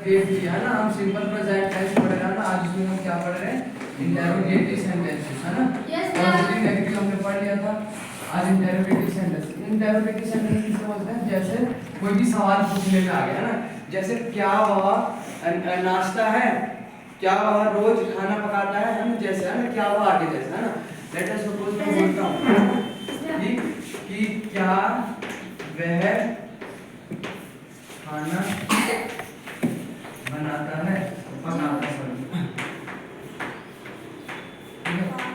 है ना, हम सिंपल प्रेजेंट टेंस पढ़ रहे हैं ना। आज इसमें हम क्या पढ़ रहे हैं? इंटरोगेटिव सेंटेंसेस, है ना। पॉजिटिव नेगेटिव हमने पढ़ लिया था। आज इंटरोगेटिव सेंटेंस। इंटरोगेटिव सेंटेंस किसे बोलते हैं? जैसे कोई भी सवाल पूछने में आ गया, है ना। जैसे क्या वह नाश्ता है, क्या वह रोज खाना पकाता है ना, जैसे, है ना, क्या वह आगे जैसे, है ना। लेट अस सपोज मैं बोलता हूँ कि क्या वह खाना बनाता है, पकाता है,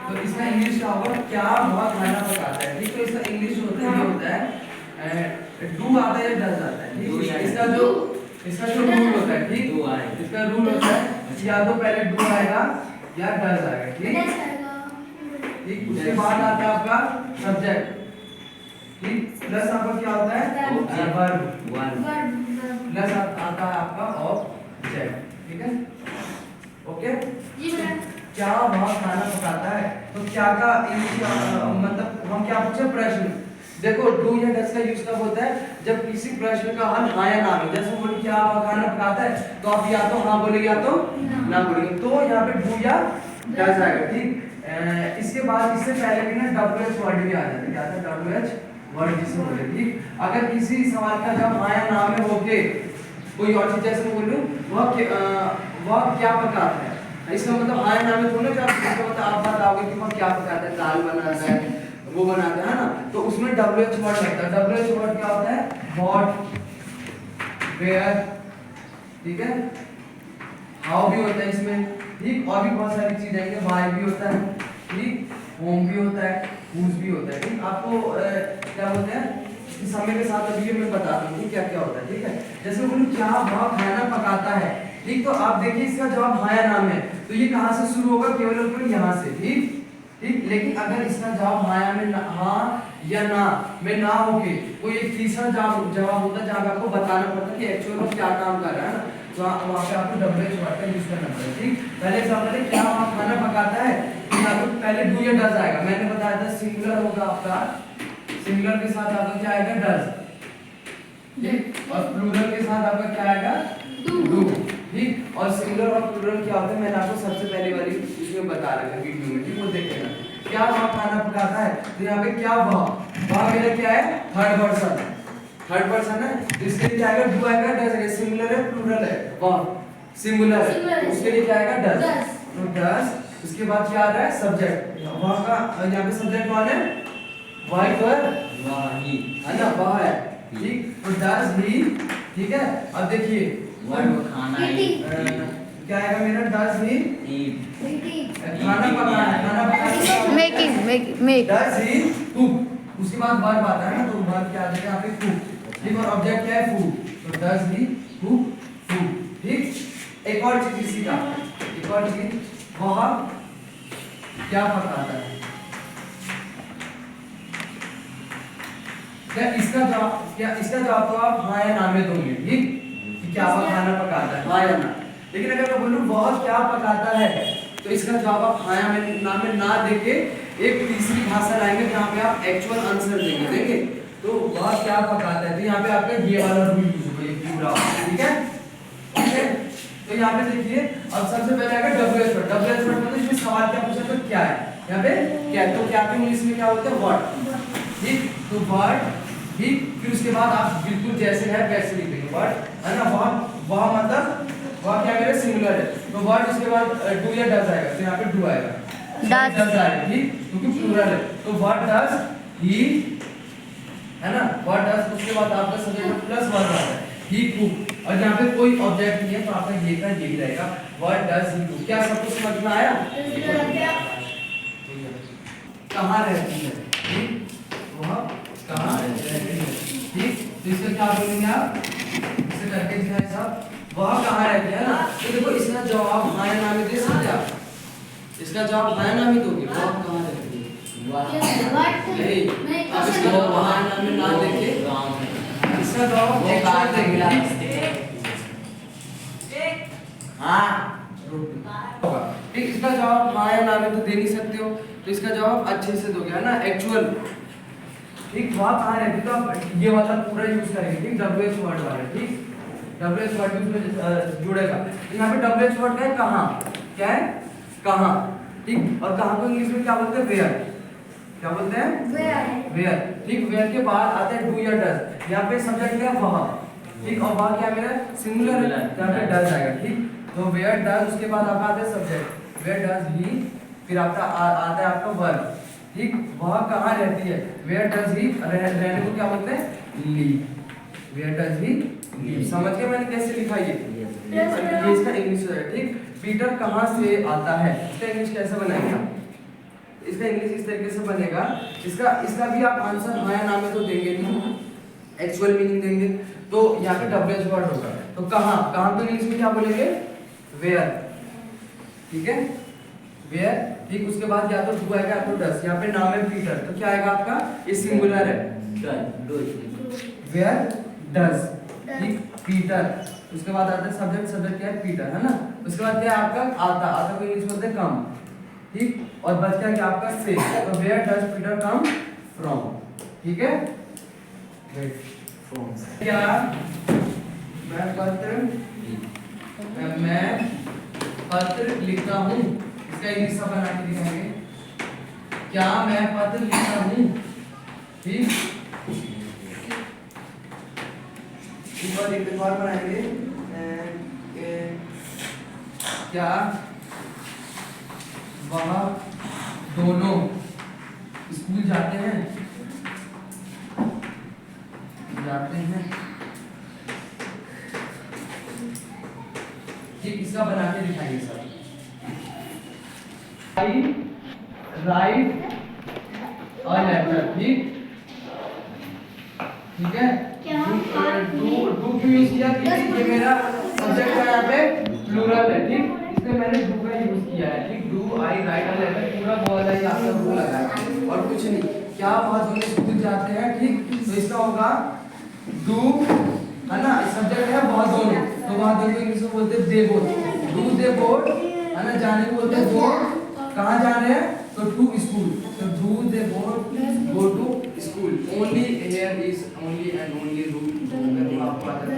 तो इसका इंग्लिश क्या होगा? क्या वह खाना पकाता है, ठीक। तो इसका इंग्लिश होता है डू आता है या डज आता है, ठीक। इसका जो रूल होता है, ठीक। इसका रूल होता है या तो पहले डू आएगा या डज आएगा, ठीक। उसके बाद आता है आपका सब्जेक्ट, ठीक। प्लस आपका क्या होता है? वर्ब। प्लस आता है आपका ऑब्जेक्ट, ठीक है। ओके क्या वह खाना पकाता है, तो क्या का मतलब हम क्या पूछे? प्रश्न। देखो डू या डज का यूज कब होता है? जब किसी प्रश्न का हल हाँ या ना में। जैसे बोले क्या वह खाना पकाता है, तो आप या तो हाँ बोलेंगे या तो ना बोलेंगे, तो यहाँ पे डू या डज आएगा, ठीक। इसके बाद इससे पहले भी ना WH वर्ड भी आ जाता है। क्या था? WH वर्ड जिसे बोले, ठीक। अगर किसी सवाल का जवाब हाँ या ना में होके कोई और चीज, जैसे बोलूं वह क्या पकाता है, इसका मतलब हाँ या ना में थोड़ा क्या, इसका मतलब आप बताओगे कि वह क्या पकाता है, दाल बनाता है, वो बनाता है ना, तो उसमें WH वर्ड लगता है। WH वर्ड क्या होता है? व्हाट, वेयर, ठीक है, हाउ भी होता है इसमें, ठीक। और भी बहुत सारी चीजें आएंगे, व्हाई भी होता है, ठीक, होम भी होता है, हुज भी होता है, ठीक। आपको क्या बोलते हैं समय के साथ अभी मैं बताता हूँ क्या क्या होता है, ठीक है। जैसे बोलूं क्या वह खाना पकाता है, ठीक, तो आप देखिए इसका जवाब हाँ या ना में, तो ये कहाँ से शुरू होगा? केवल और केवल यहाँ से, ठीक, ठीक। लेकिन अगर इसका जवाब हाँ या में हाँ या ना में ना होके कोई एक तीसरा जवाब होता है जहाँ पे आपको बताना पड़ता है कि एक्चुअल में क्या काम कर रहा है ना, तो वहाँ पे आपको WH वर्ड का यूज करना पड़ेगा, ठीक। पहले एग्जांपल है क्या वह खाना पकाता है, तो यहाँ पे पहले डू या डज आएगा। मैंने बताया था सिंगुलर होगा आपका, सिंगुलर के साथ आपका क्या आएगा? डज, ठीक। और प्लूरल के साथ आपका क्या आएगा? डू, ठीक। और सिंगुलर और प्लूरल क्या होता है मैंने आपको सबसे पहले वाली इसमें बता रखा है वीडियो में, ठीक। वो देख लेना। क्या वह खाना पकाता है, तो यहाँ पे क्या वह मेरा क्या है? थर्ड पर्सन है, तो इसके लिए क्या आएगा? डू आएगा, डज आएगा। सिंगुलर है, प्लूरल है, वह सिंगुलर है, तो उसके लिए क्या आएगा? डज, तो डज। उसके बाद क्या आ रहा है? सब्जेक्ट। वह का यहाँ पे सब्जेक्ट कौन है? वही तो है, है ना, वह है, ठीक। तो डज ही, ठीक है। अब देखिए खाना क्या आएगा मेरा? डज ही खाना पकाना, मेक डज ही कुक। उसके बाद वर्ब आता है ना, तो वर्ब क्या आ जाएगा यहाँ पे? कुक, ठीक। और ऑब्जेक्ट क्या है? फूड, तो डज ही कुक फूड, ठीक। एक और चीज इसी का, एक और चीज, वह क्या पकाता है। क्या इसका जवाब तो आप हाँ या ना में दोगे, ठीक, कि क्या वह खाना पकाता है, हाँ या ना। लेकिन अगर मैं बोलूं वह क्या पकाता है, तो इसका जवाब आप हाँ या में ना देके एक तीसरी भाषा लाएंगे जहाँ पे आप एक्चुअल आंसर देंगे, तो वह क्या पकाता है, तो यहाँ पे आपका ये वाला रूल यूज होगा, ये पूरा, ठीक है, ठीक है। तो यहाँ पे देखिए अब सबसे पहले आएगा WH वर्ड। WH वर्ड मतलब इसमें सवाल क्या पूछा, तो क्या है, यहाँ पे क्या है, तो क्या के इंग्लिश में क्या होता है? व्हाट, ठीक। तो व्हाट, ठीक। फिर उसके बाद आप बिल्कुल जैसे है वैसे लिखेंगे व्हाट, है ना। वह मतलब वह क्या मेरे? सिंगुलर है, तो व्हाट। उसके बाद डू या डज आएगा, तो यहाँ पे डू आएगा, डज आएगा, ठीक, क्योंकि प्लूरल है, तो व्हाट डज ही, है ना, व्हाट डज। उसके बाद आपका सब्जेक्ट प्लस वर्ब आता है, ही कुक, और यहाँ पे कोई ऑब्जेक्ट नहीं है, तो आपका ये का यही रहेगा, व्हाट डज ही कुक। क्या सब कुछ समझ में आया? कहाँ रहती है, ठीक, वह कहाँ रहती है, ठीक। तो इसका क्या बोलेंगे आप? इसे करके दिखाएं साहब, वह कहाँ रहती है ना। तो देखो इसका जवाब हाँ या ना में दे सकते आप, इसका जवाब हाँ या ना में दोगे, वह कहाँ रहती है, नहीं, आप इसका जवाब हाँ या ना में ना देके इसका जवाब एक्चुअल देंगे, हाँ, ठीक। इसका जवाब हाँ या ना में तो दे नहीं सकते हो, तो इसका जवाब अच्छे से दोगे, है ना, एक्चुअल, ठीक। वहाँ कहाँ रहती, तो आप ये वाला पूरा यूज करेंगे, ठीक, WH वर्ड वाला, ठीक। WH वर्ड भी उसमें जुड़ेगा। तो यहाँ पे WH वर्ड का है कहाँ, क्या है कहाँ, ठीक। और कहाँ को इंग्लिश में क्या बोलते हैं, वेयर, क्या बोलते हैं वेयर, ठीक। वेयर के बाद आता है डू या डज। यहाँ पे सब्जेक्ट क्या है वह, ठीक। और वह क्या मेरा सिंगुलर है, यहाँ पे डज आएगा, ठीक। तो वेयर डज, उसके बाद आपका आता है सब्जेक्ट वेयर डज ही, फिर आता है आपका वर्ब, ठीक। वह कहाँ रहती है, वेयर डज ही, रहने को क्या बोलते हैं live, where does he live. समझ के मैंने कैसे लिखा ये इसका इंग्लिश है, ठीक। पीटर कहाँ से आता है, इसका इंग्लिश कैसे बनाएगा, इसका इंग्लिश इस तरीके से बनेगा। इसका भी आप आंसर हाँ या ना में तो देंगे नहीं, एक्चुअल मीनिंग देंगे। तो यहाँ पे WH वर्ड होगा, तो कहाँ को इंग्लिश में क्या बोलेंगे, वेयर, ठीक है वेयर, ठीक। उसके बाद या तो डू आएगा या तो डस। यहाँ पे नाम है पीटर, तो क्या आएगा आपका, ये सिंगुलर है, वेयर डस, ठीक पीटर। उसके बाद आता है सब्जेक्ट क्या है पीटर, है ना। उसके बाद क्या है आपका आता को इंग्लिश बोलते हैं कम, ठीक। और बच गया आपका से, तो where does Peter come from, ठीक है। क्या मैं पत्र लिखता हूँ, इसका इंग्लिश सब बना के दिखाएंगे। क्या मैं पत्र लिखता हूँ, ठीक। एक बार बनाएंगे, क्या वह दोनों स्कूल जाते हैं, ठीक। इसका बना के दिखाएंगे सर। राइट अ लेटर, ठीक है। डू क्यों यूज किया, क्योंकि ये मेरा सब्जेक्ट है, यहाँ पे प्लूरल है, ठीक। इसमें मैंने डू का यूज किया है, ठीक। Do I write a letter, पूरा बोला है, आपका डू लगा है और कुछ नहीं। क्या वह दोनों स्कूल जाते हैं, ठीक। तो इसका होगा डू, है ना, सब्जेक्ट है वह दोनों, तो वह दोनों इंग्लिश में बोलते हैं they both, do they both, है ना। जाने को बोलते हैं गो, कहाँ जा रहे हैं, तो टू स्कूल, तो do they both go to school. Only here is only and only rule, अगर आपको आता है